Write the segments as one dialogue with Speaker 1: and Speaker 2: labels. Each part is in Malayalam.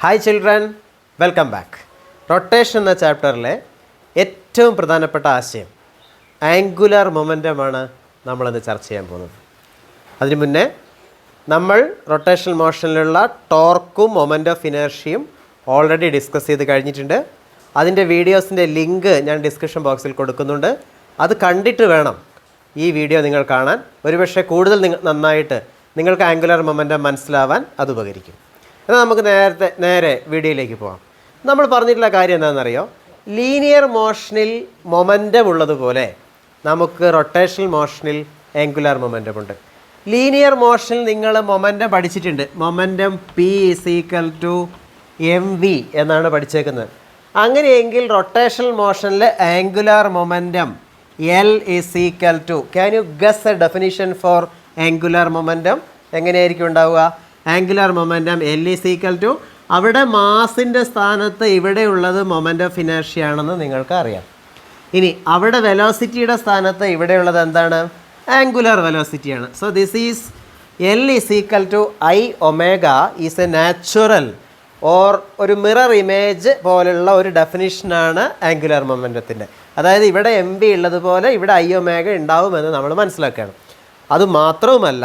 Speaker 1: Hi children, welcome back. Rotation എന്ന ചാപ്റ്ററിലെ ഏറ്റവും പ്രധാനപ്പെട്ട ആശയം ആംഗുലാർ മൊമെൻറ്റമാണ് നമ്മളിന്ന് ചർച്ച ചെയ്യാൻ പോകുന്നത്. അതിനു മുന്നേ നമ്മൾ റൊട്ടേഷണൽ മോഷനിലുള്ള ടോർക്കും മൊമെൻ്റ് ഓഫ് ഇനേർഷ്യയും ഓൾറെഡി ഡിസ്കസ് ചെയ്ത് കഴിഞ്ഞിട്ടുണ്ട്. അതിൻ്റെ വീഡിയോസിൻ്റെ ലിങ്ക് ഞാൻ ഡിസ്ക്രിപ്ഷൻ ബോക്സിൽ കൊടുക്കുന്നുണ്ട്. അത് കണ്ടിട്ട് വേണം ഈ വീഡിയോ നിങ്ങൾ കാണാൻ. ഒരുപക്ഷെ കൂടുതൽ നന്നായിട്ട് നിങ്ങൾക്ക് ആംഗുലാർ മൊമെൻറ്റം മനസ്സിലാവാൻ അത് ഉപകരിക്കും. എന്നാൽ നമുക്ക് നേരെ വീഡിയോയിലേക്ക് പോകാം. നമ്മൾ പറഞ്ഞിട്ടുള്ള കാര്യം എന്താണെന്നറിയോ? ലീനിയർ മോഷനിൽ മൊമെൻറ്റം ഉള്ളതുപോലെ നമുക്ക് റൊട്ടേഷണൽ മോഷനിൽ ആംഗുലാർ മൊമെൻറ്റം ഉണ്ട്. ലീനിയർ മോഷനിൽ നിങ്ങൾ മൊമെൻറ്റം പഠിച്ചിട്ടുണ്ട്. മൊമെൻറ്റം P=mv എന്നാണ് പഠിച്ചേക്കുന്നത്. അങ്ങനെയെങ്കിൽ റൊട്ടേഷണൽ മോഷനിൽ angular momentum L=, can you guess a definition for angular momentum? എങ്ങനെയായിരിക്കും ഉണ്ടാവുക? ആംഗുലാർ മൊമെൻറ്റം L=, അവിടെ മാസിൻ്റെ സ്ഥാനത്ത് ഇവിടെയുള്ളത് മൊമെൻ്റ് ഓഫ് ഇനേർഷ്യ ആണെന്ന് നിങ്ങൾക്ക് അറിയാം. ഇനി അവിടെ വെലോസിറ്റിയുടെ സ്ഥാനത്ത് ഇവിടെയുള്ളത് എന്താണ്? ആംഗുലാർ വെലോസിറ്റിയാണ്. So this is L=I⍵ is a natural or ഒരു മിറർ ഇമേജ് പോലുള്ള ഒരു ഡെഫിനിഷനാണ് ആംഗുലാർ മൊമെൻറ്റത്തിൻ്റെ. അതായത് ഇവിടെ mv ഉള്ളതുപോലെ ഇവിടെ I⍵ ഉണ്ടാവുമെന്ന് നമ്മൾ മനസ്സിലാക്കുകയാണ്. അതുമാത്രവുമല്ല,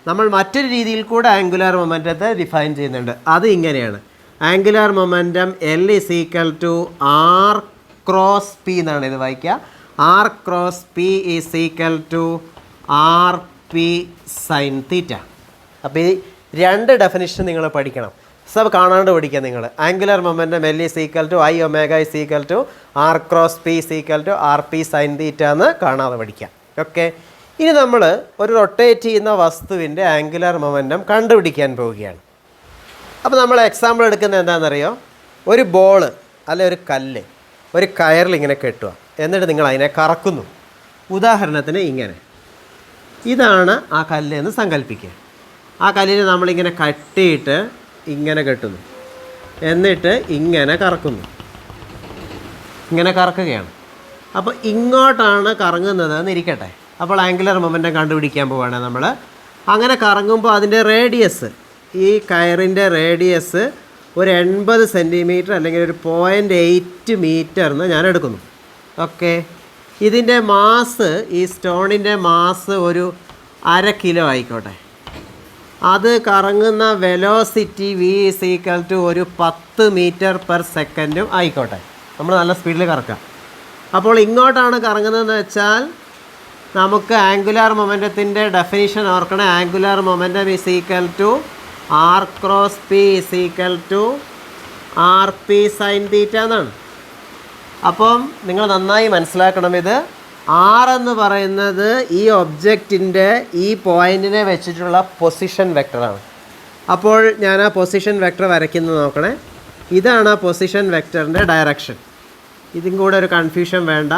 Speaker 1: നമ്മൾ മറ്റൊരു രീതിയിൽ കൂടെ ആംഗുലാർ മൊമെൻറ്റത്തെ ഡിഫൈൻ ചെയ്യുന്നുണ്ട്. അത് ഇങ്ങനെയാണ്: ആംഗുലാർ മൊമെൻറ്റം L=R×P എന്നാണ് ഇത് വായിക്കുക. R×P=RP sin⁻. അപ്പോൾ ഈ രണ്ട് ഡെഫിനിഷൻ നിങ്ങൾ പഠിക്കണം. സബ് കാണാണ്ട് പഠിക്കുക നിങ്ങൾ. ആംഗുലാർ മൊമെൻറ്റം L=I⍵R×P=RP sin⁻ എന്ന് കാണാതെ പഠിക്കാം. ഓക്കെ. ഇനി നമ്മൾ ഒരു റൊട്ടേറ്റ് ചെയ്യുന്ന വസ്തുവിൻ്റെ ആംഗുലാർ മൊമെൻറ്റം കണ്ടുപിടിക്കാൻ പോവുകയാണ്. അപ്പോൾ നമ്മൾ എക്സാമ്പിൾ എടുക്കുന്നത് എന്താണെന്നറിയോ? ഒരു ബോള് അല്ലെ ഒരു കല്ല് ഒരു കയറിൽ ഇങ്ങനെ കെട്ടുക, എന്നിട്ട് നിങ്ങൾ അതിനെ കറക്കുന്നു. ഉദാഹരണത്തിന് ഇങ്ങനെ, ഇതാണ് ആ കല്ല് എന്ന് സങ്കല്പിക്കുക. ആ കല്ലിനെ നമ്മളിങ്ങനെ കെട്ടിയിട്ട് ഇങ്ങനെ കെട്ടുന്നു, എന്നിട്ട് ഇങ്ങനെ കറക്കുന്നു. ഇങ്ങനെ കറക്കുകയാണ്. അപ്പോൾ ഇങ്ങോട്ടാണ് കറങ്ങുന്നത് എന്നിരിക്കട്ടെ. അപ്പോൾ ആംഗുലാർ മൊമെൻറ്റം കണ്ടുപിടിക്കാൻ പോവുകയാണ് നമ്മൾ. അങ്ങനെ കറങ്ങുമ്പോൾ അതിൻ്റെ റേഡിയസ്, ഈ കയറിൻ്റെ റേഡിയസ് ഒരു 80 സെൻറ്റിമീറ്റർ അല്ലെങ്കിൽ ഒരു 0.8 മീറ്റർ എന്ന് ഞാൻ എടുക്കുന്നു. ഓക്കെ. ഇതിൻ്റെ മാസ്, ഈ സ്റ്റോണിൻ്റെ മാസ് ഒരു 1/2 കിലോ ആയിക്കോട്ടെ. അത് കറങ്ങുന്ന വെലോസിറ്റി v= ഒരു 10 മീറ്റർ/സെക്കൻഡും ആയിക്കോട്ടെ. നമ്മൾ നല്ല സ്പീഡിൽ കറക്കാം. അപ്പോൾ ഇങ്ങോട്ടാണ് കറങ്ങുന്നതെന്ന് വെച്ചാൽ നമുക്ക് ആംഗുലാർ മൊമെൻറ്റത്തിൻ്റെ ഡെഫിനിഷൻ ഓർക്കണം. ആംഗുലാർ മൊമെൻറ്റം R×P=RP sin⁻ എന്നാണ്. അപ്പം നിങ്ങൾ നന്നായി മനസ്സിലാക്കണം, ഇത് R എന്ന് പറയുന്നത് ഈ ഒബ്ജക്റ്റിൻ്റെ ഈ പോയിൻറ്റിനെ വെച്ചിട്ടുള്ള പൊസിഷൻ വെക്ടറാണ്. അപ്പോൾ ഞാൻ ആ പൊസിഷൻ വെക്ടർ വരയ്ക്കുന്നത് നോക്കണേ. ഇതാണ് ആ പൊസിഷൻ വെക്ടറിൻ്റെ ഡയറക്ഷൻ. ഇതും കൂടെ ഒരു കൺഫ്യൂഷൻ വേണ്ട,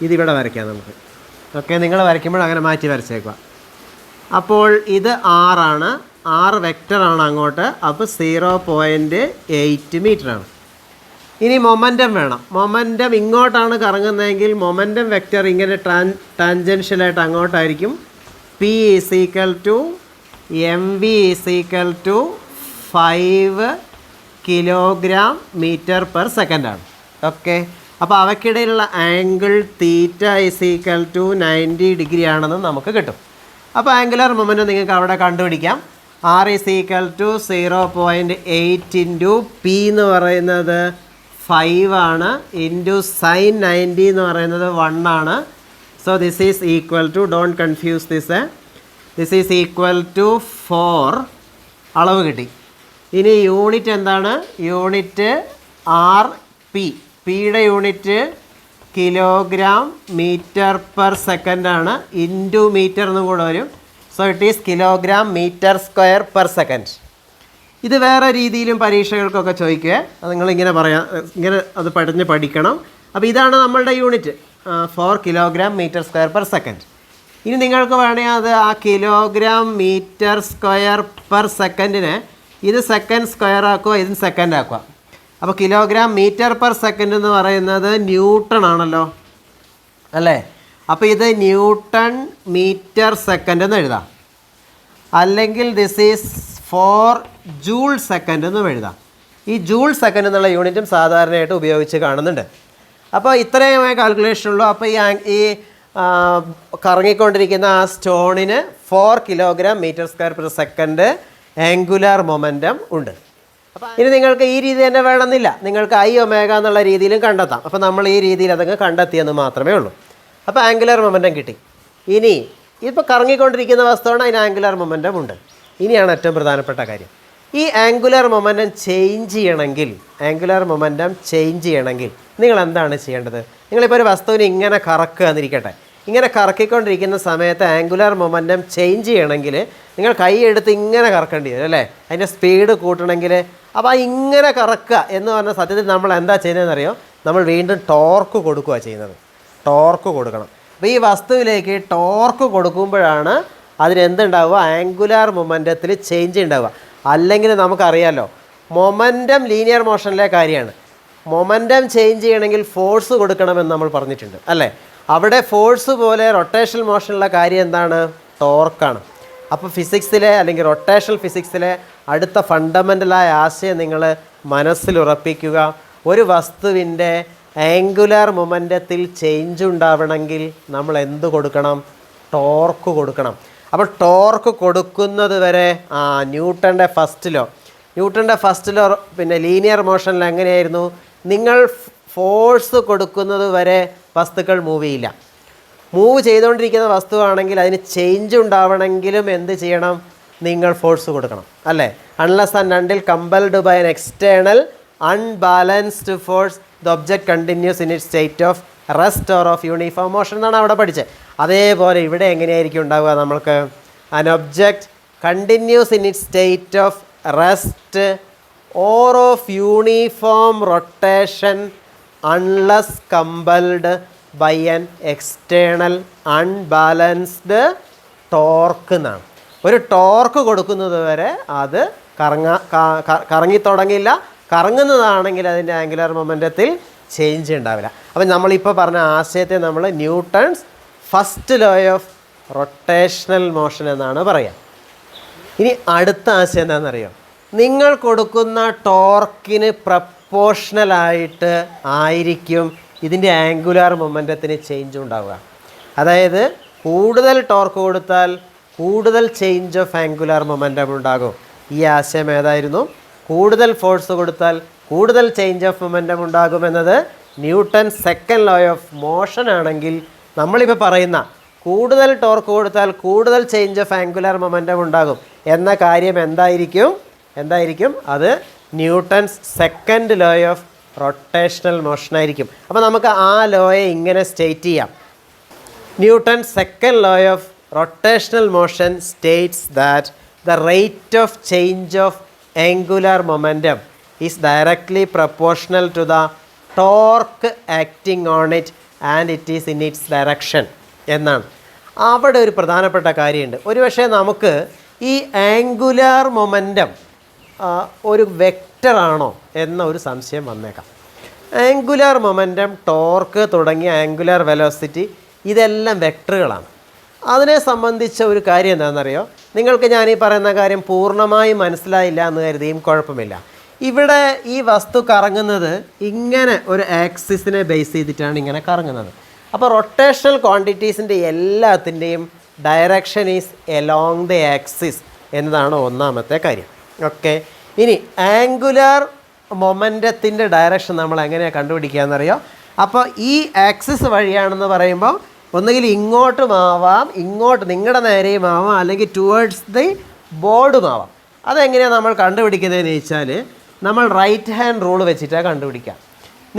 Speaker 1: ഇതിവിടെ വരയ്ക്കാം നമുക്ക്. ഓക്കെ, നിങ്ങൾ വരയ്ക്കുമ്പോൾ അങ്ങനെ മാറ്റി വരച്ചേക്കുക. അപ്പോൾ ഇത് R ആണ്, R വെക്ടറാണ് അങ്ങോട്ട്. അപ്പോൾ 0.8 മീറ്ററാണ്. ഇനി മൊമെൻറ്റം വേണം. മൊമെൻറ്റം ഇങ്ങോട്ടാണ് കറങ്ങുന്നതെങ്കിൽ മൊമെൻറ്റം വെക്ടർ ഇങ്ങനെ ടാൻജൻഷ്യലായിട്ട് അങ്ങോട്ടായിരിക്കും. P=mv=5 kg/m/s ആണ്. ഓക്കെ. അപ്പോൾ അവയ്ക്കിടയിലുള്ള ആംഗിൾ θ=90 ഡിഗ്രി ആണെന്ന് നമുക്ക് കിട്ടും. അപ്പോൾ ആംഗുലാർ മൊമെൻറ്റം നിങ്ങൾക്ക് അവിടെ കണ്ടുപിടിക്കാം. R=0.8 ഇൻറ്റു P എന്ന് പറയുന്നത് 5 ആണ്, ഇൻറ്റു sin90 എന്ന് പറയുന്നത് 1 ആണ്. So this is equal to, don't confuse this is equal to 4. അളവ് കിട്ടി. ഇനി യൂണിറ്റ് എന്താണ്? Unit RP. പിയുടെ യൂണിറ്റ് kg/m/s ആണ്. ഇൻറ്റു മീറ്റർ എന്ന് കൂടെ വരും. So it is kg/m²/s. ഇത് വേറെ രീതിയിലും പരീക്ഷകൾക്കൊക്കെ ചോദിക്കുക. അത് നിങ്ങളിങ്ങനെ പറയാം, ഇങ്ങനെ അത് പഠിക്കണം. അപ്പോൾ ഇതാണ് നമ്മളുടെ യൂണിറ്റ്, 4 kg/m²/s. ഇനി നിങ്ങൾക്ക് വേണമെങ്കിൽ അത് ആ kg/m²/s ഇത് സെക്കൻഡ് സ്ക്വയർ ആക്കുക, ഇത് സെക്കൻഡ് ആക്കുക. അപ്പോൾ kg/m/s എന്ന് പറയുന്നത് ന്യൂട്ടൺ ആണല്ലോ അല്ലേ? അപ്പോൾ ഇത് Nm/s എന്ന് എഴുതാം. അല്ലെങ്കിൽ ദിസ് ഈസ് 4 J/s എന്നും എഴുതാം. ഈ ജൂൾ സെക്കൻഡ് എന്നുള്ള യൂണിറ്റും സാധാരണയായിട്ട് ഉപയോഗിച്ച് കാണുന്നുണ്ട്. അപ്പോൾ ഇത്രയുമായ കാൽക്കുലേഷൻ ഉള്ളൂ. അപ്പോൾ ഈ കറങ്ങിക്കൊണ്ടിരിക്കുന്ന ആ സ്റ്റോണിന് 4 kilogram metre square per second angular momentum ഉണ്ട്. ഇനി നിങ്ങൾക്ക് ഈ രീതി തന്നെ വേണമെന്നില്ല, നിങ്ങൾക്ക് ഐ ഒമേഗ എന്നുള്ള രീതിയിലും കണ്ടെത്താം. അപ്പോൾ നമ്മൾ ഈ രീതിയിൽ അതങ്ങ് കണ്ടെത്തിയെന്ന് മാത്രമേ ഉള്ളൂ. അപ്പോൾ ആംഗുലാർ മൊമെൻറ്റം കിട്ടി. ഇനി ഇപ്പോൾ കറങ്ങിക്കൊണ്ടിരിക്കുന്ന വസ്തുവാണ്, അതിന് ആംഗുലാർ മൊമെൻറ്റം ഉണ്ട്. ഇനിയാണ് ഏറ്റവും പ്രധാനപ്പെട്ട കാര്യം. ഈ ആംഗുലാർ മൊമെൻറ്റം ചേഞ്ച് ചെയ്യണമെങ്കിൽ നിങ്ങൾ എന്താണ് ചെയ്യേണ്ടത്? നിങ്ങളിപ്പോൾ ഒരു വസ്തുവിനെ ഇങ്ങനെ കറക്കുക എന്നിരിക്കട്ടെ. ഇങ്ങനെ കറക്കിക്കൊണ്ടിരിക്കുന്ന സമയത്ത് ആംഗുലാർ മൊമെൻറ്റം ചേഞ്ച് ചെയ്യണമെങ്കിൽ നിങ്ങൾ കൈ എടുത്ത് ഇങ്ങനെ കറക്കേണ്ടി വരും അല്ലേ, അതിൻ്റെ സ്പീഡ് കൂട്ടണമെങ്കിൽ. അപ്പോൾ ആ ഇങ്ങനെ കറക്കുക എന്ന് പറഞ്ഞ സത്യത്തിൽ നമ്മൾ എന്താ ചെയ്യുന്നതെന്നറിയോ? നമ്മൾ വീണ്ടും ടോർക്ക് കൊടുക്കുക ചെയ്യുന്നത്. ടോർക്ക് കൊടുക്കണം. അപ്പോൾ ഈ വസ്തുവിലേക്ക് ടോർക്ക് കൊടുക്കുമ്പോഴാണ് അതിനെന്തുണ്ടാവുക? ആംഗുലാർ മൊമെൻറ്റത്തിൽ ചേഞ്ച് ഉണ്ടാവുക. അല്ലെങ്കിൽ നമുക്കറിയാമല്ലോ, മൊമെൻറ്റം ലീനിയർ മോഷനിലെ കാര്യമാണ്. മൊമെൻറ്റം ചേഞ്ച് ചെയ്യണമെങ്കിൽ ഫോഴ്സ് കൊടുക്കണമെന്ന് നമ്മൾ പറഞ്ഞിട്ടുണ്ട് അല്ലേ. അവിടെ ഫോഴ്സ് പോലെ റൊട്ടേഷണൽ മോഷനുള്ള കാര്യം എന്താണ്? ടോർക്കാണ്. അപ്പോൾ ഫിസിക്സിലെ അല്ലെങ്കിൽ റൊട്ടേഷണൽ ഫിസിക്സിലെ അടുത്ത ഫണ്ടമെൻ്റലായ ആശയം നിങ്ങൾ മനസ്സിലുറപ്പിക്കുക. ഒരു വസ്തുവിൻ്റെ ആംഗുലാർ മൊമെൻറ്റത്തിൽ ചേഞ്ച് ഉണ്ടാവണമെങ്കിൽ നമ്മൾ എന്ത് കൊടുക്കണം? ടോർക്ക് കൊടുക്കണം. അപ്പോൾ ടോർക്ക് കൊടുക്കുന്നത് വരെ ന്യൂട്ടൻ്റെ ഫസ്റ്റ് ലോ പിന്നെ ലീനിയർ മോഷനിൽ എങ്ങനെയായിരുന്നു? നിങ്ങൾ ഫോഴ്സ് കൊടുക്കുന്നത് വരെ വസ്തുക്കൾ മൂവ് ചെയ്യില്ല. മൂവ് ചെയ്തുകൊണ്ടിരിക്കുന്ന വസ്തുവാണെങ്കിൽ അതിന് ചേഞ്ച് ഉണ്ടാവണമെങ്കിലും എന്ത് ചെയ്യണം? നിങ്ങൾ ഫോഴ്സ് കൊടുക്കണം അല്ലേ. Unless and until compelled by an external unbalanced force the object continues in it state of rest or of uniform motion എന്നാണ് അവിടെ പഠിച്ചത്. അതേപോലെ ഇവിടെ എങ്ങനെയായിരിക്കും ഉണ്ടാവുക? നമ്മൾക്ക് an object continues in its state of rest or of uniform rotation unless compelled by an external unbalanced torque എന്നാണ്. ഒരു ടോർക്ക് കൊടുക്കുന്നത് വരെ അത് കറങ്ങി തുടങ്ങില്ല. കറങ്ങുന്നതാണെങ്കിൽ അതിൻ്റെ ആംഗുലാർ മൊമെൻറ്റത്തിൽ ചേഞ്ച് ഉണ്ടാവില്ല. അപ്പം നമ്മളിപ്പോൾ പറഞ്ഞ ആശയത്തെ നമ്മൾ Newton's first law of rotational motion എന്നാണ് പറയുക. ഇനി അടുത്ത ആശയം എന്താണെന്നറിയോ? നിങ്ങൾ കൊടുക്കുന്ന ടോർക്കിന് പ്രപ്പോർഷണലായിട്ട് ആയിരിക്കും ഇതിൻ്റെ ആംഗുലാർ മൊമെൻറ്റത്തിന് ചേഞ്ച് ഉണ്ടാവുക. അതായത് കൂടുതൽ ടോർക്ക് കൊടുത്താൽ കൂടുതൽ ചേഞ്ച് ഓഫ് ആംഗുലാർ മൊമെൻറ്റം ഉണ്ടാകും. ഈ ആശയം ഏതായിരുന്നു? കൂടുതൽ ഫോഴ്സ് കൊടുത്താൽ കൂടുതൽ ചേഞ്ച് ഓഫ് മൊമെൻറ്റം ഉണ്ടാകുമെന്നത് Newton second law of motion ആണെങ്കിൽ, നമ്മളിപ്പോൾ പറയുന്ന കൂടുതൽ ടോർക്ക് കൊടുത്താൽ കൂടുതൽ ചേഞ്ച് ഓഫ് ആംഗുലാർ മൊമെൻറ്റം ഉണ്ടാകും എന്ന കാര്യം എന്തായിരിക്കും? അത് Newton's second law of rotational motion ആയിരിക്കും. അപ്പോൾ നമുക്ക് ആ ലോയെ ഇങ്ങനെ സ്റ്റേറ്റ് ചെയ്യാം. Newton second law of rotational motion states that the rate of change of angular momentum is directly proportional to the torque acting on it and it is in its direction എന്നാണ്. അവിടെ ഒരു പ്രധാനപ്പെട്ട കാര്യമുണ്ട്. ഒരുപക്ഷെ നമുക്ക് ഈ ആംഗുലാർ മൊമെൻറ്റം ഒരു വെക്റ്ററാണോ എന്ന ഒരു സംശയം വന്നേക്കാം. ആംഗുലാർ മൊമെൻറ്റം, ടോർക്ക് തുടങ്ങിയ ആംഗുലാർ വെലോസിറ്റി ഇതെല്ലാം വെക്ടറുകളാണ്. അതിനെ സംബന്ധിച്ച ഒരു കാര്യം എന്താണെന്നറിയോ? നിങ്ങൾക്ക് ഞാൻ ഈ പറയുന്ന കാര്യം പൂർണ്ണമായും മനസ്സിലായില്ല എന്ന് കരുതിയും കുഴപ്പമില്ല. ഇവിടെ ഈ വസ്തു കറങ്ങുന്നത് ഇങ്ങനെ ഒരു ആക്സിസിനെ ബേസ് ചെയ്തിട്ടാണ് ഇങ്ങനെ കറങ്ങുന്നത്. അപ്പോൾ റൊട്ടേഷണൽ ക്വാണ്ടിറ്റീസിൻ്റെ എല്ലാത്തിൻ്റെയും direction is along the axis എന്നതാണ് ഒന്നാമത്തെ കാര്യം. ഓക്കെ, ഇനി ആംഗുലാർ മൊമെൻറ്റത്തിൻ്റെ ഡയറക്ഷൻ നമ്മൾ എങ്ങനെയാണ് കണ്ടുപിടിക്കുക എന്നറിയോ? അപ്പോൾ ഈ ആക്സിസ് വഴിയാണെന്ന് പറയുമ്പോൾ ഒന്നുകിൽ ഇങ്ങോട്ടും ആവാം, നിങ്ങളുടെ നേരെയും ആവാം, അല്ലെങ്കിൽ ടുവേർഡ്സ് ദി ബോർഡും ആവാം. അതെങ്ങനെയാണ് നമ്മൾ കണ്ടുപിടിക്കുന്നതെന്ന് ചോദിച്ചാൽ നമ്മൾ റൈറ്റ് ഹാൻഡ് റൂൾ വെച്ചിട്ടാണ് കണ്ടുപിടിക്കുക.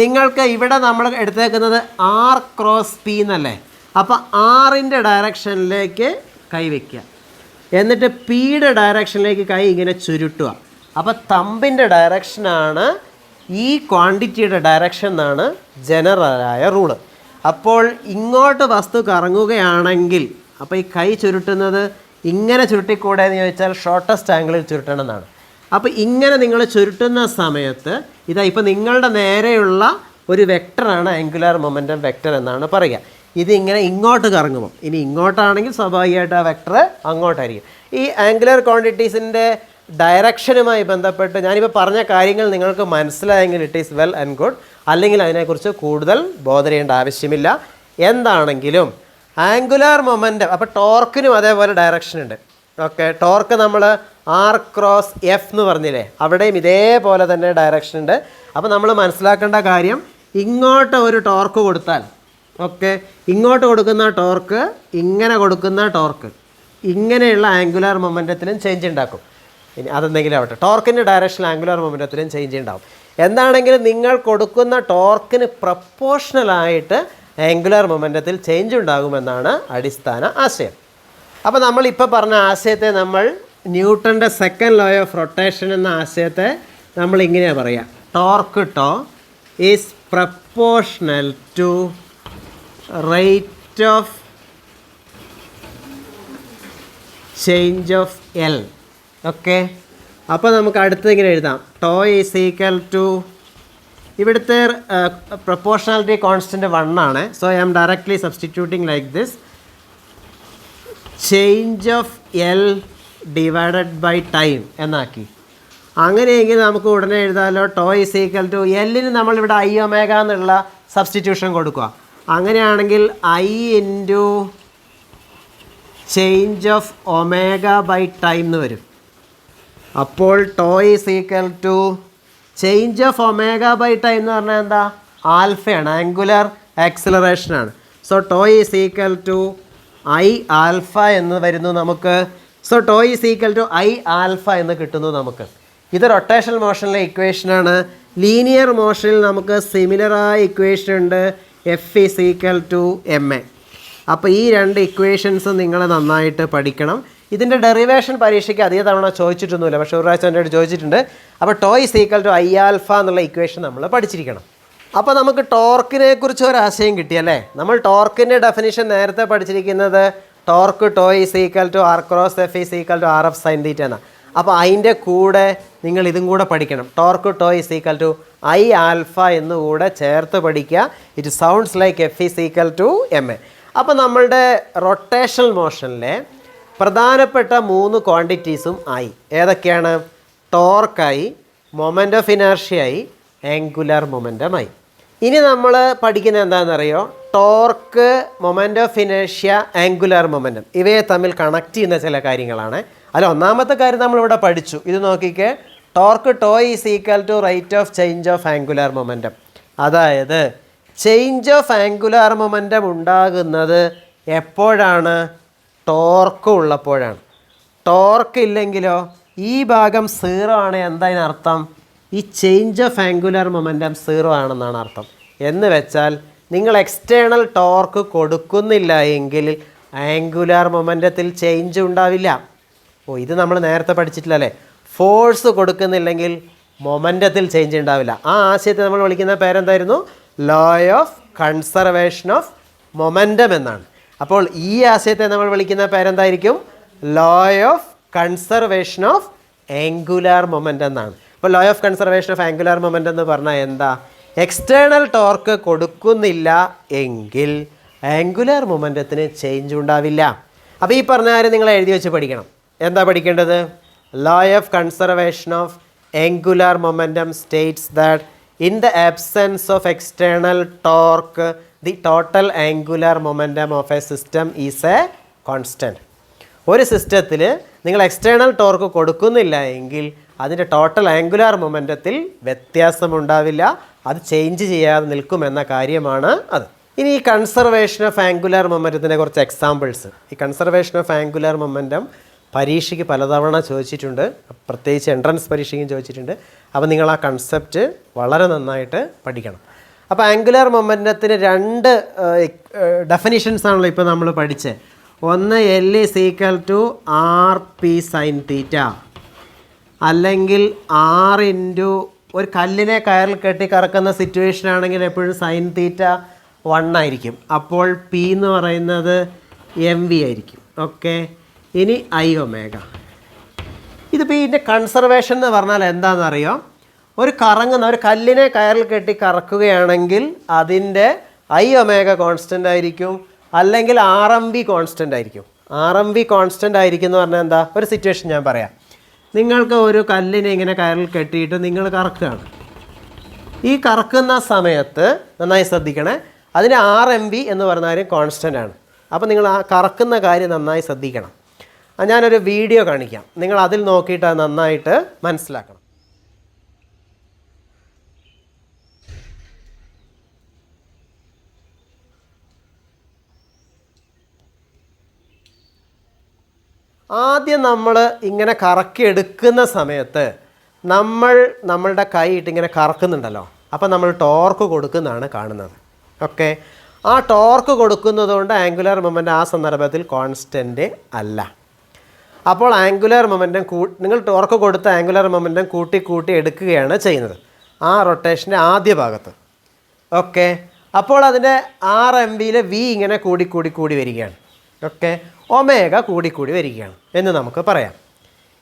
Speaker 1: നിങ്ങൾക്ക് ഇവിടെ നമ്മൾ എടുത്തേക്കുന്നത് ആർ ക്രോസ് പി എന്നല്ലേ. അപ്പോൾ ആറിൻ്റെ ഡയറക്ഷനിലേക്ക് കൈ വയ്ക്കുക, എന്നിട്ട് പിയുടെ ഡയറക്ഷനിലേക്ക് കൈ ഇങ്ങനെ ചുരുട്ടുക. അപ്പോൾ തമ്പിൻ്റെ ഡയറക്ഷനാണ് ഈ ക്വാണ്ടിറ്റിയുടെ ഡയറക്ഷൻ എന്നാണ് ജനറലായ റൂള്. അപ്പോൾ ഇങ്ങോട്ട് വസ്തു കറങ്ങുകയാണെങ്കിൽ അപ്പോൾ ഈ കൈ ചുരുട്ടുന്നത് ഇങ്ങനെ ചുരുട്ടിക്കൂടെ എന്ന് ചോദിച്ചാൽ ഷോർട്ടസ്റ്റ് ആംഗിളിൽ ചുരുട്ടണം എന്നാണ്. അപ്പോൾ ഇങ്ങനെ നിങ്ങൾ ചുരുട്ടുന്ന സമയത്ത് ഇതാ ഇപ്പോൾ നിങ്ങളുടെ നേരെയുള്ള ഒരു വെക്ടറാണ് ആംഗുലാർ മൊമെൻറ്റം വെക്ടർ എന്നാണ് പറയുക. ഇതിങ്ങനെ ഇങ്ങോട്ട് കറങ്ങുമ്പോൾ, ഇനി ഇങ്ങോട്ടാണെങ്കിൽ സ്വാഭാവികമായിട്ട് ആ വെക്ടർ അങ്ങോട്ടായിരിക്കും. ഈ ആംഗുലാർ ക്വാണ്ടിറ്റീസിൻ്റെ ഡയറക്ഷനുമായി ബന്ധപ്പെട്ട് ഞാനിപ്പോൾ പറഞ്ഞ കാര്യങ്ങൾ നിങ്ങൾക്ക് മനസ്സിലായെങ്കിൽ it is well and good, അല്ലെങ്കിൽ അതിനെക്കുറിച്ച് കൂടുതൽ ബോധർ ചെയ്യേണ്ട ആവശ്യമില്ല. എന്താണെങ്കിലും ആംഗുലാർ മൊമെൻറ്റം, അപ്പോൾ ടോർക്കിനും അതേപോലെ ഡയറക്ഷൻ ഉണ്ട്. ഓക്കെ, ടോർക്ക് നമ്മൾ R×F എന്ന് പറഞ്ഞില്ലേ, അവിടെയും ഇതേപോലെ തന്നെ ഡയറക്ഷൻ ഉണ്ട്. അപ്പോൾ നമ്മൾ മനസ്സിലാക്കേണ്ട കാര്യം, ഇങ്ങോട്ട് ഒരു ടോർക്ക് കൊടുത്താൽ, ഓക്കെ, ഇങ്ങോട്ട് കൊടുക്കുന്ന ടോർക്ക്, ഇങ്ങനെ കൊടുക്കുന്ന ടോർക്ക്, ഇങ്ങനെയുള്ള ആംഗുലാർ മൊമെൻറ്റത്തിലും ചേഞ്ച് ഉണ്ടാക്കും. ഇനി അതെന്തെങ്കിലും ആവട്ടെ, ടോർക്കിൻ്റെ ഡയറക്ഷൻ ആംഗുലാർ മൊമെൻറ്റത്തിലും ചേഞ്ച് ഉണ്ടാവും. എന്താണെങ്കിലും നിങ്ങൾ കൊടുക്കുന്ന ടോർക്കിന് പ്രപ്പോർഷണലായിട്ട് ആംഗുലാർ മൊമെൻറ്റത്തിൽ ചേഞ്ച് ഉണ്ടാകുമെന്നാണ് അടിസ്ഥാന ആശയം. അപ്പോൾ നമ്മളിപ്പോൾ പറഞ്ഞ ആശയത്തെ നമ്മൾ ന്യൂട്ടൻ്റെ സെക്കൻഡ് ലോ ഓഫ് റൊട്ടേഷൻ എന്ന ആശയത്തെ നമ്മൾ ഇങ്ങനെയാണ് പറയുക, torque tau is proportional to rate of change of L. Okay, അപ്പോൾ നമുക്ക് അടുത്തത് ഇങ്ങനെ എഴുതാം, ടോ ഈസ് ഈക്വൽ ടു, ഇവിടുത്തെ പ്രപ്പോർഷണാലിറ്റി കോൺസ്റ്റൻറ്റ് 1 ആണ്. So I am directly substituting like this, change of L divided by time എന്നാക്കി. അങ്ങനെയെങ്കിൽ നമുക്ക് ഉടനെ എഴുതാമല്ലോ, ടോ ഈസ് ഈക്വൽ ടു, എല്ലിന് നമ്മളിവിടെ I ഒമേഗ എന്നുള്ള സബ്സ്റ്റിറ്റ്യൂഷൻ കൊടുക്കുക. അങ്ങനെയാണെങ്കിൽ I into change of omega by time എന്ന് വരും. അപ്പോൾ tau is equal to change of omega by time എന്ന് പറഞ്ഞാൽ എന്താ, ആൽഫയാണ്, ആംഗുലർ ആക്സിലറേഷനാണ്. So tau is equal to I alpha എന്ന് വരുന്നു നമുക്ക്. So tau is equal to I alpha എന്ന് കിട്ടുന്നു നമുക്ക്. ഇത് റൊട്ടേഷണൽ മോഷനിലെ ഇക്വേഷനാണ്. ലീനിയർ മോഷനിൽ നമുക്ക് സിമിലറായ ഇക്വേഷൻ ഉണ്ട്, F is equal to ma. അപ്പോൾ ഈ രണ്ട് ഇക്വേഷൻസ് നിങ്ങൾ നന്നായിട്ട് പഠിക്കണം. ഇതിൻ്റെ ഡെറിവേഷൻ പരീക്ഷയ്ക്ക് അധിക തവണ ചോദിച്ചിട്ടൊന്നുമില്ല, പക്ഷേ ഒരു പ്രാവശ്യം എൻ്റെ അടുത്ത് ചോദിച്ചിട്ടുണ്ട്. അപ്പോൾ tau is equal to I alpha എന്നുള്ള ഇക്വേഷൻ നമ്മൾ പഠിച്ചിരിക്കണം. അപ്പോൾ നമുക്ക് ടോർക്കിനെ കുറിച്ച് ഒരാശയം കിട്ടിയല്ലേ. നമ്മൾ ടോർക്കിൻ്റെ ഡെഫിനിഷൻ നേരത്തെ പഠിച്ചിരിക്കുന്നത് torque tau is equal to R×F is equal to RF sine theta എന്നാണ്. അപ്പോൾ അതിൻ്റെ കൂടെ നിങ്ങൾ ഇതും കൂടെ പഠിക്കണം, torque tau is equal to I alpha എന്നുകൂടെ ചേർത്ത് പഠിക്കുക. It sounds like F is equal to ma. അപ്പോൾ നമ്മളുടെ റൊട്ടേഷണൽ മോഷനിലെ പ്രധാനപ്പെട്ട 3 ക്വാണ്ടിറ്റീസും ആയി. ഏതൊക്കെയാണ്? ടോർക്കായി, മൊമെൻ്റ് ഓഫ് ഇനർഷ്യയായി, ആംഗുലാർ മൊമെൻ്റമായി. ഇനി നമ്മൾ പഠിക്കുന്നത് എന്താണെന്നറിയോ, torque, moment of inertia, angular momentum, ഇവയെ തമ്മിൽ കണക്ട് ചെയ്യുന്ന ചില കാര്യങ്ങളാണ്. അതിൽ ഒന്നാമത്തെ കാര്യം നമ്മളിവിടെ പഠിച്ചു. ഇത് നോക്കിക്കേ, torque tau is equal to rate of change of angular momentum. അതായത് ചേഞ്ച് ഓഫ് ആംഗുലാർ മൊമെൻ്റം ഉണ്ടാകുന്നത് എപ്പോഴാണ്? ടോർക്ക് ഉള്ളപ്പോഴാണ്. ടോർക്ക് ഇല്ലെങ്കിലോ, ഈ ഭാഗം 0 ആണ്. എന്തായതിനർത്ഥം? ഈ ചേഞ്ച് ഓഫ് ആംഗുലാർ മൊമെൻ്റം 0 ആണെന്നാണ് അർത്ഥം. എന്ന് വെച്ചാൽ നിങ്ങൾ എക്സ്റ്റേണൽ ടോർക്ക് കൊടുക്കുന്നില്ല എങ്കിൽ ആംഗുലാർ മൊമെൻ്റത്തിൽ ചേഞ്ച് ഉണ്ടാവില്ല. ഇത് നമ്മൾ നേരത്തെ പഠിച്ചിട്ടില്ല അല്ലേ. ഫോഴ്സ് കൊടുക്കുന്നില്ലെങ്കിൽ മൊമെൻ്റത്തിൽ ചേഞ്ച് ഉണ്ടാവില്ല. ആ ആശയത്തെ നമ്മൾ വിളിക്കുന്ന പേരെന്തായിരുന്നു? Law of conservation of momentum എന്നാണ്. അപ്പോൾ ഈ ആശയത്തെ നമ്മൾ വിളിക്കുന്ന പേരെന്തായിരിക്കും? Law of conservation of angular momentum എന്നാണ്. അപ്പോൾ law of conservation of angular momentum എന്ന് പറഞ്ഞാൽ എന്താ? എക്സ്റ്റേണൽ ടോർക്ക് കൊടുക്കുന്നില്ല എങ്കിൽ ആംഗുലാർ മൊമെൻ്റത്തിന് ചേഞ്ച് ഉണ്ടാവില്ല. അപ്പോൾ ഈ പറഞ്ഞ കാര്യം നിങ്ങൾ എഴുതി വെച്ച് പഠിക്കണം. എന്താ പഠിക്കേണ്ടത്? Law of conservation of angular momentum States that in the absence of external torque the total angular momentum of A system is A constant. ഒരു സിസ്റ്റത്തിൽ നിങ്ങൾ എക്സ്റ്റേണൽ ടോർക്ക് കൊടുക്കുന്നില്ല എങ്കിൽ അതിൻ്റെ ടോട്ടൽ ആംഗുലാർ മൊമെൻ്റത്തിൽ വ്യത്യാസമുണ്ടാവില്ല, അത് ചേഞ്ച് ചെയ്യാതെ നിൽക്കുമെന്ന കാര്യമാണ് അത്. ഇനി ഈ കൺസർവേഷൻ ഓഫ് ആംഗുലാർ മൊമെൻ്റത്തിൻ്റെ കുറച്ച് എക്സാമ്പിൾസ്. ഈ കൺസർവേഷൻ ഓഫ് ആംഗുലാർ മൊമെൻ്റം പരീക്ഷയ്ക്ക് പലതവണ ചോദിച്ചിട്ടുണ്ട്, പ്രത്യേകിച്ച് എൻട്രൻസ് പരീക്ഷയ്ക്കും ചോദിച്ചിട്ടുണ്ട്. അപ്പോൾ നിങ്ങൾ ആ കൺസെപ്റ്റ് വളരെ നന്നായിട്ട് പഠിക്കണം. അപ്പോൾ ആംഗുലാർ മൊമെൻ്റത്തിന് 2 ഡെഫിനിഷൻസ് ആണല്ലോ ഇപ്പോൾ നമ്മൾ പഠിച്ചത്. ഒന്ന് L is equal to RP sine theta, അല്ലെങ്കിൽ R ഇൻറ്റു ഒരു കല്ലിനെ കയറിൽ കെട്ടി കറക്കുന്ന സിറ്റുവേഷൻ ആണെങ്കിൽ എപ്പോഴും സൈൻ തീറ്റ 1 ആയിരിക്കും. അപ്പോൾ P എന്ന് പറയുന്നത് MV ആയിരിക്കും. ഓക്കെ, ഇനി I ഒമേഗ. ഇതിപ്പോൾ ഇതിൻ്റെ കൺസർവേഷൻ എന്ന് പറഞ്ഞാൽ എന്താണെന്നറിയോ? ഒരു കല്ലിനെ കയറിൽ കെട്ടി കറക്കുകയാണെങ്കിൽ അതിൻ്റെ I ഒമേഗ കോൺസ്റ്റൻ്റ് ആയിരിക്കും, അല്ലെങ്കിൽ RMV കോൺസ്റ്റൻ്റ് ആയിരിക്കും. RMV കോൺസ്റ്റൻ്റ് ആയിരിക്കും എന്ന് പറഞ്ഞാൽ എന്താ? ഒരു സിറ്റുവേഷൻ ഞാൻ പറയാം. നിങ്ങൾക്ക് ഒരു കല്ലിനെ ഇങ്ങനെ കയറിൽ കെട്ടിയിട്ട് നിങ്ങൾ കറക്കുകയാണ്. ഈ കറക്കുന്ന സമയത്ത് നന്നായി ശ്രദ്ധിക്കണേ, അതിന് RMV എന്ന് പറഞ്ഞ കാര്യം കോൺസ്റ്റൻ്റ് ആണ്. അപ്പോൾ നിങ്ങൾ ആ കറക്കുന്ന കാര്യം നന്നായി ശ്രദ്ധിക്കണം. ഞാനൊരു വീഡിയോ കാണിക്കാം, നിങ്ങൾ അതിൽ നോക്കിയിട്ട് അത് നന്നായിട്ട് മനസ്സിലാക്കണം. ആദ്യം നമ്മൾ ഇങ്ങനെ കറക്കി എടുക്കുന്ന സമയത്ത് നമ്മളുടെ കൈ ഇട്ട് ഇങ്ങനെ കറക്കുന്നുണ്ടല്ലോ, അപ്പോൾ നമ്മൾ ടോർക്ക് കൊടുക്കുന്നതാണ് കാണുന്നത്. ഓക്കെ, ആ ടോർക്ക് കൊടുക്കുന്നത് കൊണ്ട് ആംഗുലർ മൊമെൻ്റ് ആ സന്ദർഭത്തിൽ കോൺസ്റ്റൻ്റ് അല്ല. അപ്പോൾ ആംഗുലർ മൊമെൻ്റം നിങ്ങൾ ടോർക്ക് കൊടുത്ത ആംഗുലർ മൊമെൻ്റം കൂട്ടി എടുക്കുകയാണ് ചെയ്യുന്നത് ആ റൊട്ടേഷൻ്റെ ആദ്യ ഭാഗത്ത്. ഓക്കെ, അപ്പോൾ അതിൻ്റെ RMVയിൽ V ഇങ്ങനെ കൂടി വരികയാണ്. ഓക്കെ, ഒമേഗ കൂടി വരികയാണ് എന്ന് നമുക്ക് പറയാം.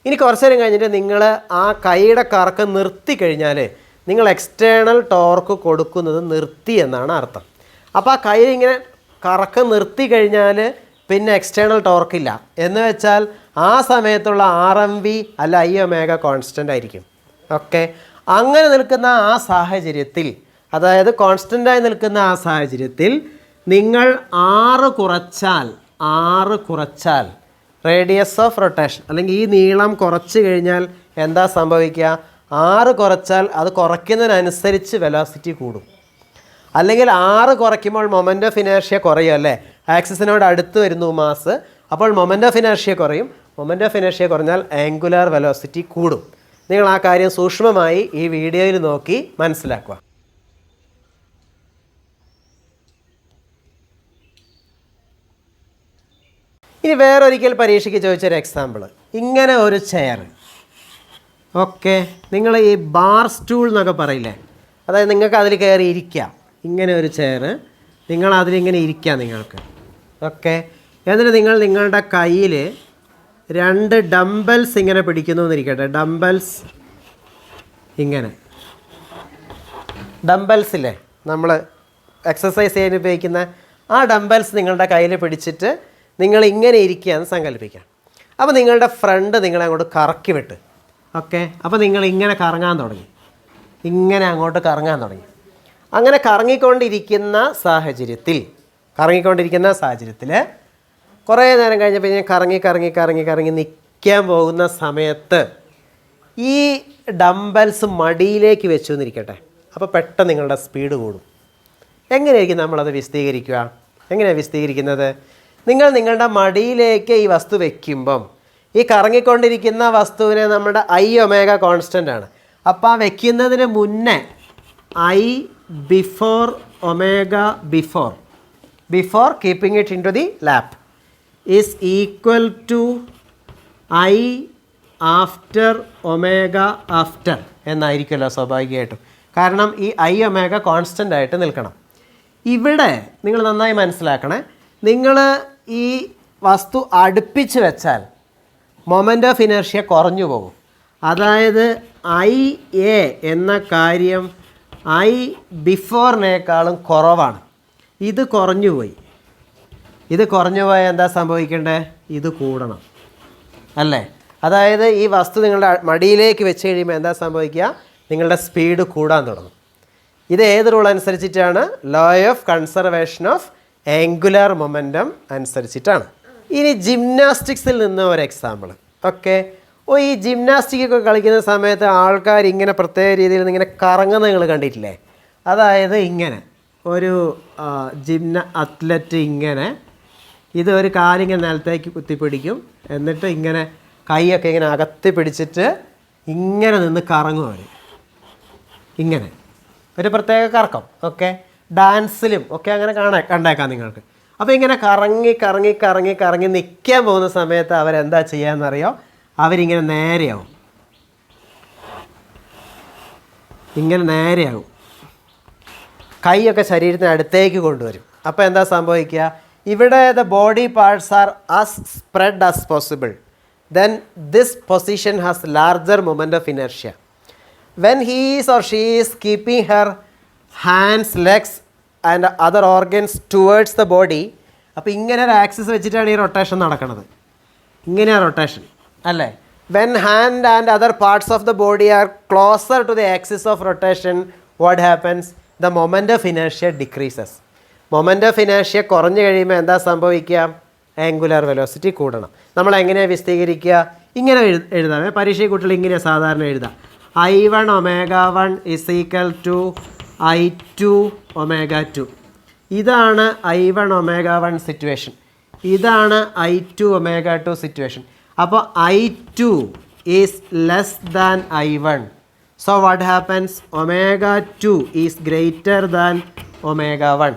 Speaker 1: ഇനി കുറച്ച് നേരം കഴിഞ്ഞിട്ട് നിങ്ങൾ ആ കൈയുടെ കറക്ക് നിർത്തി കഴിഞ്ഞാൽ നിങ്ങൾ എക്സ്റ്റേണൽ ടോർക്ക് കൊടുക്കുന്നത് നിർത്തി എന്നാണ് അർത്ഥം. അപ്പോൾ ആ കൈ ഇങ്ങനെ കറക്ക് നിർത്തി കഴിഞ്ഞാൽ പിന്നെ എക്സ്റ്റേണൽ ടോർക്കില്ല എന്ന് വെച്ചാൽ ആ സമയത്തുള്ള RMV അല്ല I ഒമേഗ കോൺസ്റ്റൻ്റ് ആയിരിക്കും. ഓക്കെ, അങ്ങനെ നിൽക്കുന്ന ആ സാഹചര്യത്തിൽ, അതായത് കോൺസ്റ്റൻ്റായി നിൽക്കുന്ന ആ സാഹചര്യത്തിൽ നിങ്ങൾ R കുറച്ചാൽ റേഡിയസ് ഓഫ് റൊട്ടേഷൻ അല്ലെങ്കിൽ ഈ നീളം കുറച്ച് കഴിഞ്ഞാൽ എന്താ സംഭവിക്കുക? R കുറച്ചാൽ അത് കുറയ്ക്കുന്നതിനനുസരിച്ച് വെലോസിറ്റി കൂടും. അല്ലെങ്കിൽ R കുറയ്ക്കുമ്പോൾ മൊമെൻ്റ് ഓഫ് ഇനേർഷ്യ കുറയും അല്ലേ, ആക്സിസിനോട് അടുത്ത് വരുന്നു മാസ്, അപ്പോൾ മൊമെൻ്റ് ഓഫ് ഇനേർഷ്യ കുറയും. മൊമെൻ്റ് ഓഫ് ഇനേർഷ്യ കുറഞ്ഞാൽ ആംഗുലാർ വെലോസിറ്റി കൂടും. നിങ്ങൾ ആ കാര്യം സൂക്ഷ്മമായി ഈ വീഡിയോയിൽ നോക്കി മനസ്സിലാക്കുക. ഇനി വേറൊരിക്കൽ പരീക്ഷയ്ക്ക് ചോദിച്ചൊരു എക്സാമ്പിൾ, ഇങ്ങനെ ഒരു ചെയർ. ഓക്കെ, നിങ്ങൾ ഈ ബാർ സ്റ്റൂൾ എന്നൊക്കെ പറയില്ലേ, അതായത് നിങ്ങൾക്ക് അതിൽ കയറി ഇരിക്കാം. ഇങ്ങനെ ഒരു ചെയർ, നിങ്ങൾ അതിലിങ്ങനെ ഇരിക്കാം നിങ്ങൾക്ക്. ഓക്കെ, എന്നിട്ട് നിങ്ങൾ നിങ്ങളുടെ കയ്യിൽ 2 ഡംബൽസ് ഇങ്ങനെ പിടിക്കുന്നു എന്നിരിക്കട്ടെ. ഡംബൽസ് ഇങ്ങനെ, ഡംബൽസില്ലേ നമ്മൾ എക്സസൈസ് ചെയ്യാൻ ഉപയോഗിക്കുന്ന ആ ഡംബൽസ് നിങ്ങളുടെ കയ്യിൽ പിടിച്ചിട്ട് നിങ്ങൾ ഇങ്ങനെ ഇരിക്കുകയെന്ന് സങ്കല്പിക്കാം. അപ്പോൾ നിങ്ങളുടെ ഫ്രണ്ട് നിങ്ങളെ അങ്ങോട്ട് കറക്കി വിട്ട്. ഓക്കെ, അപ്പോൾ നിങ്ങൾ ഇങ്ങനെ കറങ്ങാൻ തുടങ്ങി, ഇങ്ങനെ അങ്ങോട്ട് കറങ്ങാൻ തുടങ്ങി. അങ്ങനെ കറങ്ങിക്കൊണ്ടിരിക്കുന്ന സാഹചര്യത്തിൽ കുറേ നേരം കഴിഞ്ഞപ്പോൾ ഞാൻ കറങ്ങി നിൽക്കാൻ പോകുന്ന സമയത്ത് ഈ ഡംബൽസ് മടിയിലേക്ക് വെച്ചു എന്നിരിക്കട്ടെ. അപ്പോൾ പെട്ടെന്ന് നിങ്ങളുടെ സ്പീഡ് കൂടും. എങ്ങനെയായിരിക്കും നമ്മളത് വിശദീകരിക്കുക? എങ്ങനെയാണ് വിശദീകരിക്കുന്നത്? നിങ്ങളുടെ മടിയിലേക്ക് ഈ വസ്തു വയ്ക്കുമ്പം ഈ കറങ്ങിക്കൊണ്ടിരിക്കുന്ന വസ്തുവിനെ നമ്മുടെ I ഒമേഗ കോൺസ്റ്റൻ്റ് ആണ്. അപ്പോൾ ആ വയ്ക്കുന്നതിന് മുന്നേ I before omega before keeping it into the lap is equal to I after omega after എന്നായിരിക്കുമല്ലോ സ്വാഭാവികമായിട്ടും. കാരണം ഈ I ഒമേഗ കോൺസ്റ്റൻ്റ് ആയിട്ട് നിൽക്കണം. ഇവിടെ നിങ്ങൾ നന്നായി മനസ്സിലാക്കണേ, നിങ്ങൾ ഈ വസ്തു അടുപ്പിച്ച് വെച്ചാൽ മൊമെൻ്റ് ഓഫ് ഇനേർഷ്യ കുറഞ്ഞു പോകും. അതായത് IA എന്ന കാര്യം I ബിഫോറിനേക്കാളും കുറവാണ്. ഇത് കുറഞ്ഞു പോയാൽ എന്താ സംഭവിക്കേണ്ടത്? ഇത് കൂടണം അല്ലേ? അതായത് ഈ വസ്തു നിങ്ങളുടെ മടിയിലേക്ക് വെച്ച് കഴിയുമ്പോൾ എന്താ സംഭവിക്കുക? നിങ്ങളുടെ സ്പീഡ് കൂടാൻ തുടങ്ങും. ഇത് ഏത് റൂൾ അനുസരിച്ചിട്ടാണ്? Law of conservation of angular momentum അനുസരിച്ചിട്ടാണ്. ഇനി ജിംനാസ്റ്റിക്സിൽ നിന്ന് ഒരു എക്സാമ്പിൾ. ഓക്കെ, ഈ ജിംനാസ്റ്റിക്കൊക്കെ കളിക്കുന്ന സമയത്ത് ആൾക്കാർ ഇങ്ങനെ പ്രത്യേക രീതിയിൽ ഇങ്ങനെ കറങ്ങുന്നത് നിങ്ങൾ കണ്ടിട്ടില്ലേ? അതായത് ഇങ്ങനെ ഒരു അത്ലറ്റ് ഇങ്ങനെ ഒരു കാലിങ്ങനെ നിലത്തേക്ക് കുത്തിപ്പിടിക്കും, എന്നിട്ട് ഇങ്ങനെ കൈയൊക്കെ ഇങ്ങനെ അകത്തി പിടിച്ചിട്ട് ഇങ്ങനെ നിന്ന് കറങ്ങും അവർ. ഇങ്ങനെ ഒരു പ്രത്യേക കറക്കം. ഓക്കെ, ഡാൻസിലും ഒക്കെ അങ്ങനെ കണ്ടേക്കാം നിങ്ങൾക്ക്. അപ്പോൾ ഇങ്ങനെ കറങ്ങി നിൽക്കാൻ പോകുന്ന സമയത്ത് അവരെന്താ ചെയ്യാമെന്നറിയോ? അവരിങ്ങനെ നേരെയാവും, കൈയൊക്കെ ശരീരത്തിന് അടുത്തേക്ക് കൊണ്ടുവരും. അപ്പോൾ എന്താ സംഭവിക്കുക? ഇവിടെ the body parts R as spread as possible, then this position has larger moment of inertia. When he's or she is keeping her hands, legs and other organs towards the body. അപ്പോൾ ഇങ്ങനെ ഒരു ആക്സിസ് വെച്ചിട്ടാണ് ഈ റൊട്ടേഷൻ നടക്കുന്നത്. ഇങ്ങനെയാണ് റൊട്ടേഷൻ അല്ലേ? when hand and other parts of the body are closer to the axis of rotation, what happens? The moment of inertia decreases. Moment of inertia കുറഞ്ഞു കഴിയുമ്പോൾ എന്താ സംഭവിക്കുക? ആംഗുലാർ വെലോസിറ്റി കൂടണം. നമ്മൾ എങ്ങനെയാണ് വിശദീകരിക്കുക? ഇങ്ങനെ എഴുതാം. പരീക്ഷ കുട്ടികൾ ഇങ്ങനെയാണ് സാധാരണ എഴുതാം. I1 ω1 is equal to I2 ω2. ഇതാണ് I1 ω1 സിറ്റുവേഷൻ. ഇതാണ് I2 ω2 സിറ്റുവേഷൻ. അപ്പോൾ I2 is less than I1. So what happens? ω2 is greater than ω1.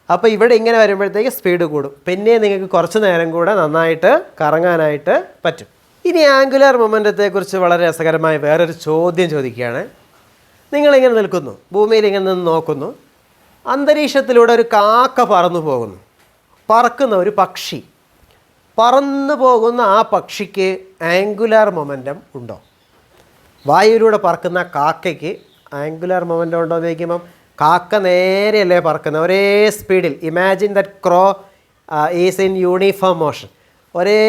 Speaker 1: അപ്പോൾ ഇവിടെ ഇങ്ങനെ വരുമ്പോഴത്തേക്ക് സ്പീഡ് കൂടും. പിന്നെ നിങ്ങൾക്ക് കുറച്ച് നേരം കൂടെ നന്നായിട്ട് കറങ്ങാനായിട്ട് പറ്റും. ഇനി ആംഗുലാർ മൊമെൻറ്റത്തെക്കുറിച്ച് വളരെ രസകരമായ വേറൊരു ചോദ്യം ചോദിക്കുകയാണ്. നിങ്ങളിങ്ങനെ നിൽക്കുന്നു, ഭൂമിയിൽ ഇങ്ങനെ നിന്ന് നോക്കുന്നു, അന്തരീക്ഷത്തിലൂടെ ഒരു കാക്ക പറന്നു പോകുന്നു. പറക്കുന്ന ഒരു പക്ഷി, പറന്നു പോകുന്ന ആ പക്ഷിക്ക് ആംഗുലാർ മൊമെൻറ്റം ഉണ്ടോ? വായുവിലൂടെ പറക്കുന്ന കാക്കയ്ക്ക് ആംഗുലാർ മൊമെൻറ്റം ഉണ്ടോ എന്ന് ചോദിക്കുമ്പം കാക്ക നേരെയല്ലേ പറക്കുന്നത്, ഒരേ സ്പീഡിൽ. Imagine that crow is in uniform motion. ഒരേ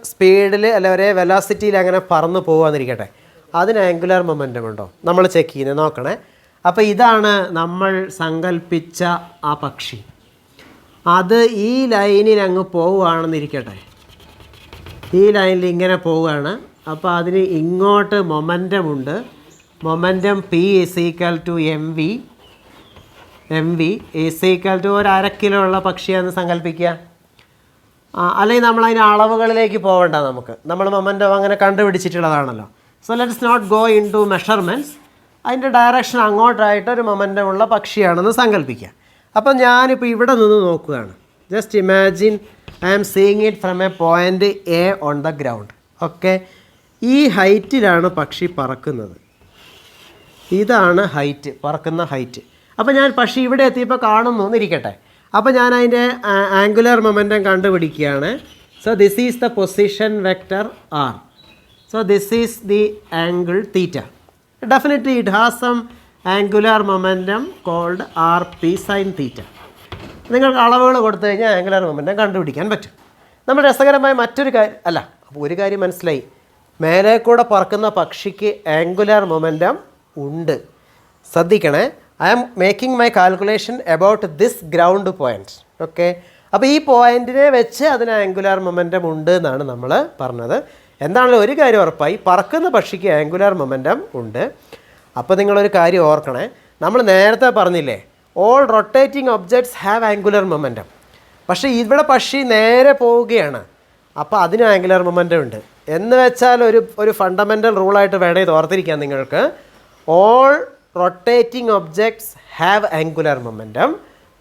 Speaker 1: സ്പീഡിൽ അല്ലെ ഒരേ വെലോസിറ്റിയിൽ അങ്ങനെ പറന്ന് പോകുകയെന്നിരിക്കട്ടെ, അതിന് ആംഗുലാർ മൊമെൻറ്റം ഉണ്ടോ? നമ്മൾ ചെക്ക് ചെയ്യുന്നത് നോക്കണേ. അപ്പോൾ ഇതാണ് നമ്മൾ സങ്കല്പിച്ച ആ പക്ഷി. അത് ഈ ലൈനിൽ അങ്ങ് പോവുകയാണെന്നിരിക്കട്ടെ, ഈ ലൈനിൽ ഇങ്ങനെ പോവുകയാണ്. അപ്പോൾ അതിന് ഇങ്ങോട്ട് മൊമെൻറ്റം ഉണ്ട്. Momentum P is equal to m v is equal to ഒരു 1/2 കിലോ ഉള്ള പക്ഷിയാണെന്ന് സങ്കല്പിക്കുക. അല്ലെങ്കിൽ നമ്മൾ അതിൻ്റെ അളവുകളിലേക്ക് പോകണ്ട, നമ്മൾ മൊമെൻറ്റം അങ്ങനെ കണ്ടുപിടിച്ചിട്ടുള്ളതാണല്ലോ. So let's not go into measurements. അതിൻ്റെ ഡയറക്ഷൻ അങ്ങോട്ടായിട്ട് ഒരു മൊമെൻറ്റം ഉള്ള പക്ഷിയാണെന്ന് സങ്കല്പിക്കുക. അപ്പം ഞാനിപ്പോൾ ഇവിടെ നിന്ന് നോക്കുകയാണ്. Just imagine I am seeing it from a point A on the ground. Okay, ഈ ഹൈറ്റിലാണ് പക്ഷി പറക്കുന്നത്. ഇതാണ് ഹൈറ്റ്, പറക്കുന്ന ഹൈറ്റ്. അപ്പോൾ ഞാൻ പക്ഷി ഇവിടെ എത്തിയപ്പോൾ കാണുന്നു എന്നിരിക്കട്ടെ. അപ്പോൾ ഞാൻ അതിൻ്റെ ആംഗുലാർ മൊമെൻറ്റം കണ്ടുപിടിക്കുകയാണ്. So this is the position vector R. So this is the angle theta. Definitely it has some angular momentum called R P sine theta. നിങ്ങൾക്ക് അളവുകൾ കൊടുത്തു കഴിഞ്ഞാൽ ആംഗുലാർ മൊമെൻറ്റം കണ്ടുപിടിക്കാൻ പറ്റും. നമ്മൾ രസകരമായ മറ്റൊരു കാര്യം അപ്പോൾ ഒരു കാര്യം മനസ്സിലായി, മേലെ കൂടെ പറക്കുന്ന പക്ഷിക്ക് ആംഗുലാർ മൊമെൻറ്റം ഉണ്ട്. ശ്രദ്ധിക്കണേ, I am making my calculation about this ground point. Okay, അപ്പോൾ ഈ പോയിൻറ്റിനെ വെച്ച് അതിന് ആംഗുലാർ മൊമെൻറ്റം ഉണ്ട് എന്നാണ് നമ്മൾ പറഞ്ഞത്. എന്താണല്ലോ ഒരു കാര്യം ഉറപ്പായി, പറക്കുന്ന പക്ഷിക്ക് ആംഗുലാർ മൊമെൻറ്റം ഉണ്ട്. അപ്പോൾ നിങ്ങളൊരു കാര്യം ഓർക്കണേ, നമ്മൾ നേരത്തെ പറഞ്ഞില്ലേ all rotating objects have angular momentum. പക്ഷേ ഇവിടെ പക്ഷി നേരെ പോവുകയാണ്, അപ്പോൾ അതിന് ആംഗുലർ മൊമെൻറ്റം ഉണ്ട്. എന്ന് വെച്ചാൽ ഒരു ഫണ്ടമെൻ്റൽ റൂളായിട്ട് വേണേൽ ഇത് ഓർത്തിരിക്കാം നിങ്ങൾക്ക്. All rotating objects have angular momentum,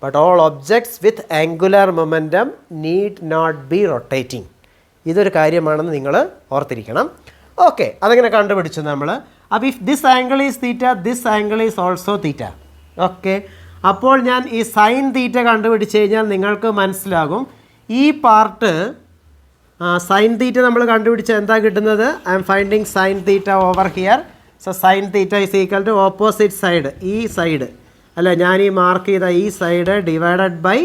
Speaker 1: but all objects with angular momentum need not be rotating. ഇതൊരു കാര്യമാണെന്ന് നിങ്ങൾ ഓർത്തിരിക്കണം. ഓക്കെ, അതങ്ങനെ കണ്ടുപിടിച്ചു നമ്മൾ. അപ്പോൾ if this angle is theta, this angle is also theta. Okay, അപ്പോൾ ഞാൻ ഈ സൈൻ തീറ്റ കണ്ടുപിടിച്ച് കഴിഞ്ഞാൽ നിങ്ങൾക്ക് മനസ്സിലാകും ഈ പാർട്ട് സൈൻ തീറ്റ നമ്മൾ കണ്ടുപിടിച്ചാൽ എന്താ കിട്ടുന്നത്? I'm finding sine theta over here. So sine theta is equal to opposite side, ഈ സൈഡ് അല്ല, ഞാൻ ഈ മാർക്ക് ചെയ്ത ഈ സൈഡ് ഡിവൈഡഡ് ബൈ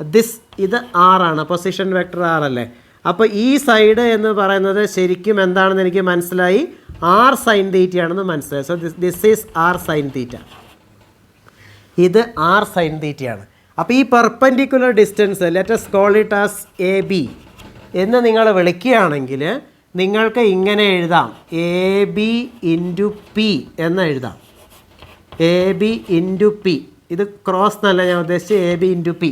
Speaker 1: ദിസ്. ഇത് ആറാണ്, പൊസിഷൻ വെക്ടർ ആറല്ലേ. അപ്പോൾ ഈ സൈഡ് എന്ന് പറയുന്നത് ശരിക്കും എന്താണെന്ന് എനിക്ക് മനസ്സിലായി, ആർ സൈൻ തീറ്റയാണെന്ന് മനസ്സിലായി. So this is R sine theta. ഇത് ആർ സൈൻ തീറ്റയാണ്. അപ്പോൾ ഈ perpendicular distance let's call it as A B എന്ന് നിങ്ങൾ വിളിക്കുകയാണെങ്കിൽ നിങ്ങൾക്ക് ഇങ്ങനെ എഴുതാം, എ ബി ഇൻറ്റു പി എന്ന് എഴുതാം. എ ബി ഇൻറ്റു പി, ഇത് ക്രോസ് എന്നല്ല ഞാൻ ഉദ്ദേശിച്ച്, A B into P.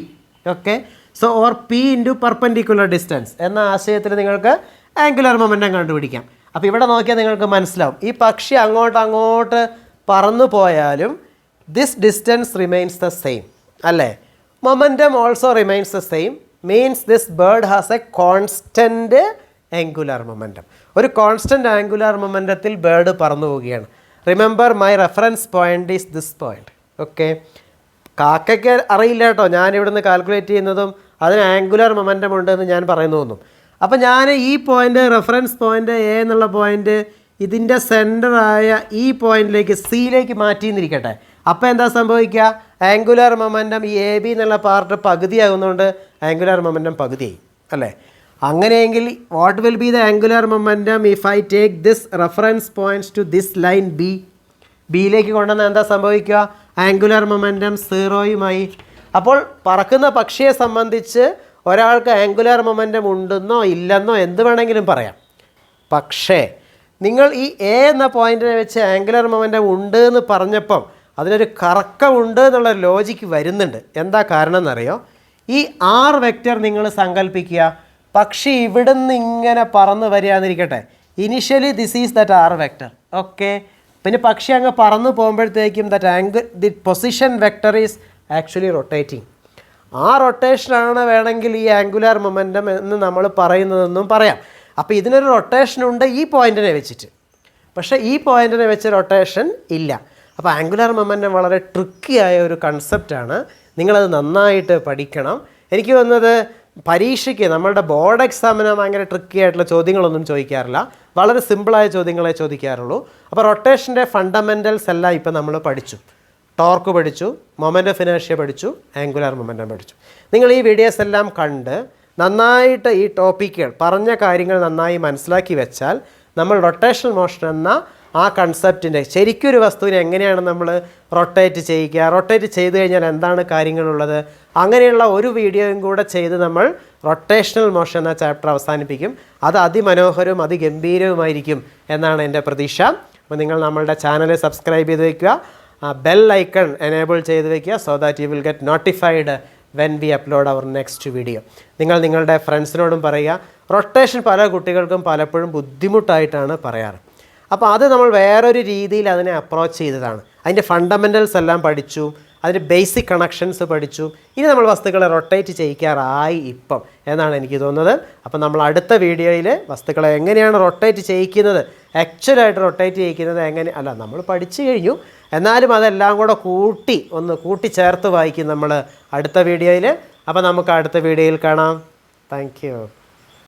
Speaker 1: Okay, so or P into perpendicular distance എന്ന ആശയത്തിൽ നിങ്ങൾക്ക് ആംഗുലർ മൊമെൻറ്റം കണ്ടുപിടിക്കാം. അപ്പോൾ ഇവിടെ നോക്കിയാൽ നിങ്ങൾക്ക് മനസ്സിലാവും, ഈ പക്ഷി അങ്ങോട്ട് പറന്നു പോയാലും this distance remains the same അല്ലേ. Momentum also remains the same, means this bird has a constant angular momentum. ഒരു കോൺസ്റ്റൻറ്റ് ആംഗുലാർ മൊമെൻറ്റത്തിൽ ബേർഡ് പറന്നു പോവുകയാണ്. Remember my reference point is this point. Okay, കാക്കയ്ക്ക് അറിയില്ല കേട്ടോ ഞാൻ ഇവിടുന്ന് കാൽക്കുലേറ്റ് ചെയ്യുന്നതും അതിന് ആംഗുലാർ മൊമെൻറ്റം ഉണ്ടെന്ന് ഞാൻ പറയുന്നതൊന്നും. അപ്പോൾ ഞാൻ ഈ പോയിൻ്റ് റെഫറൻസ് പോയിൻ്റ് എ എന്നുള്ള പോയിൻ്റ് ഇതിൻ്റെ സെൻറ്ററായ ഈ പോയിൻറ്റിലേക്ക് സിയിലേക്ക് മാറ്റിയെന്നിരിക്കട്ടെ. അപ്പോൾ എന്താ സംഭവിക്കുക? ആംഗുലാർ മൊമെൻറ്റം ഈ എ ബി എന്നുള്ള പാർട്ട് പകുതിയാകുന്നതുകൊണ്ട് ആംഗുലാർ മൊമെൻറ്റം പകുതിയായി അല്ലേ. അങ്ങനെയെങ്കിൽ what will be the angular momentum if I take this reference points to this line B. ബിയിലേക്ക് കൊണ്ടുവന്നാൽ എന്താ സംഭവിക്കുക? ആംഗുലർ മൊമെൻറ്റം 0യുമായി. അപ്പോൾ പറക്കുന്ന പക്ഷിയെ സംബന്ധിച്ച് ഒരാൾക്ക് ആംഗുലർ മൊമെൻറ്റം ഉണ്ടെന്നോ ഇല്ലെന്നോ എന്ത് വേണമെങ്കിലും പറയാം. പക്ഷേ നിങ്ങൾ ഈ എ എന്ന പോയിൻറ്റിനെ വെച്ച് ആംഗുലർ മൊമെൻറ്റം ഉണ്ട് എന്ന് പറഞ്ഞപ്പം അതിനൊരു കറക്കമുണ്ട് എന്നുള്ള ലോജിക്ക് വരുന്നുണ്ട്. എന്താ കാരണം എന്നറിയോ? ഈ ആർ വെക്റ്റർ നിങ്ങൾ സങ്കല്പിക്കുക. പക്ഷി ഇവിടുന്ന് ഇങ്ങനെ പറന്ന് വരികയെന്നിരിക്കട്ടെ. Initially this is that R vector. Okay, പിന്നെ പക്ഷി അങ്ങ് പറന്ന് പോകുമ്പോഴത്തേക്കും the position vector is actually rotating. ആ റൊട്ടേഷനാണ് വേണമെങ്കിൽ ഈ ആംഗുലർ മൊമെൻറ്റം എന്ന് നമ്മൾ പറയുന്നതെന്നും പറയാം. അപ്പോൾ ഇതിനൊരു റൊട്ടേഷനുണ്ട് ഈ പോയിൻറ്റിനെ വെച്ചിട്ട്, പക്ഷേ ഈ പോയിൻറ്റിനെ വെച്ച് റൊട്ടേഷൻ ഇല്ല. അപ്പോൾ ആംഗുലർ മൊമെൻറ്റം വളരെ ട്രിക്കി ആയ ഒരു കൺസെപ്റ്റാണ്. നിങ്ങളത് നന്നായിട്ട് പഠിക്കണം. എനിക്ക് തോന്നുന്നത് പരീക്ഷയ്ക്ക് നമ്മളുടെ ബോർഡ് എക്സാമിന് ഭയങ്കര ട്രിക്കി ആയിട്ടുള്ള ചോദ്യങ്ങളൊന്നും ചോദിക്കാറില്ല, വളരെ സിമ്പിളായ ചോദ്യങ്ങളെ ചോദിക്കാറുള്ളൂ. അപ്പോൾ റൊട്ടേഷൻ്റെ ഫണ്ടമെൻറ്റൽസ് എല്ലാം ഇപ്പോൾ നമ്മൾ പഠിച്ചു. ടോർക്ക് പഠിച്ചു, മൊമെൻ്റ് ഓഫ് ഇനേർഷ്യ പഠിച്ചു, ആംഗുലർ മൊമെൻറ്റം പഠിച്ചു. നിങ്ങൾ ഈ വീഡിയോസ് എല്ലാം കണ്ട് നന്നായിട്ട് ഈ ടോപ്പിക്കുകൾ പറഞ്ഞ കാര്യങ്ങൾ നന്നായി മനസ്സിലാക്കി വെച്ചാൽ നമ്മൾ റൊട്ടേഷണൽ മോഷൻ എന്ന ആ കൺസെപ്റ്റിൻ്റെ ശരിക്കൊരു വസ്തുവിനെ എങ്ങനെയാണ് നമ്മൾ റൊട്ടേറ്റ് ചെയ്യിക്കുക, റൊട്ടേറ്റ് ചെയ്ത് കഴിഞ്ഞാൽ എന്താണ് കാര്യങ്ങളുള്ളത്, അങ്ങനെയുള്ള ഒരു വീഡിയോയും കൂടെ ചെയ്ത് നമ്മൾ റൊട്ടേഷണൽ മോഷൻ എന്ന ചാപ്റ്റർ അവസാനിപ്പിക്കും. അത് അതിമനോഹരവും അതിഗംഭീരവുമായിരിക്കും എന്നാണ് എൻ്റെ പ്രതീക്ഷ. അപ്പോൾ നിങ്ങൾ നമ്മളുടെ ചാനൽ സബ്സ്ക്രൈബ് ചെയ്ത് വയ്ക്കുക, ബെൽ ഐക്കൺ എനേബിൾ ചെയ്ത് വയ്ക്കുക, so that you will get notified when we upload our next video. നിങ്ങൾ നിങ്ങളുടെ ഫ്രണ്ട്സിനോടും പറയുക. റൊട്ടേഷൻ പല കുട്ടികൾക്കും പലപ്പോഴും ബുദ്ധിമുട്ടായിട്ടാണ് പറയാറ്. അപ്പോൾ അത് നമ്മൾ വേറൊരു രീതിയിൽ അതിനെ അപ്രോച്ച് ചെയ്തതാണ്. അതിൻ്റെ ഫണ്ടമെൻറ്റൽസ് എല്ലാം പഠിച്ചു, അതിൻ്റെ ബേസിക് കണക്ഷൻസ് പഠിച്ചു. ഇനി നമ്മൾ വസ്തുക്കളെ റൊട്ടേറ്റ് ചെയ്യിക്കാറായി ഇപ്പം എന്നാണ് എനിക്ക് തോന്നുന്നത്. അപ്പോൾ നമ്മൾ അടുത്ത വീഡിയോയിൽ വസ്തുക്കളെ എങ്ങനെയാണ് റൊട്ടേറ്റ് ചെയ്യിക്കുന്നത്, ആക്ച്വലായിട്ട് റൊട്ടേറ്റ് ചെയ്യിക്കുന്നത് എങ്ങനെ അല്ല നമ്മൾ പഠിച്ചു കഴിഞ്ഞു, എന്നാലും അതെല്ലാം കൂടെ കൂട്ടിച്ചേർത്ത് വായിക്കും നമ്മൾ അടുത്ത വീഡിയോയിൽ. അപ്പോൾ നമുക്ക് അടുത്ത വീഡിയോയിൽ കാണാം. Thank you.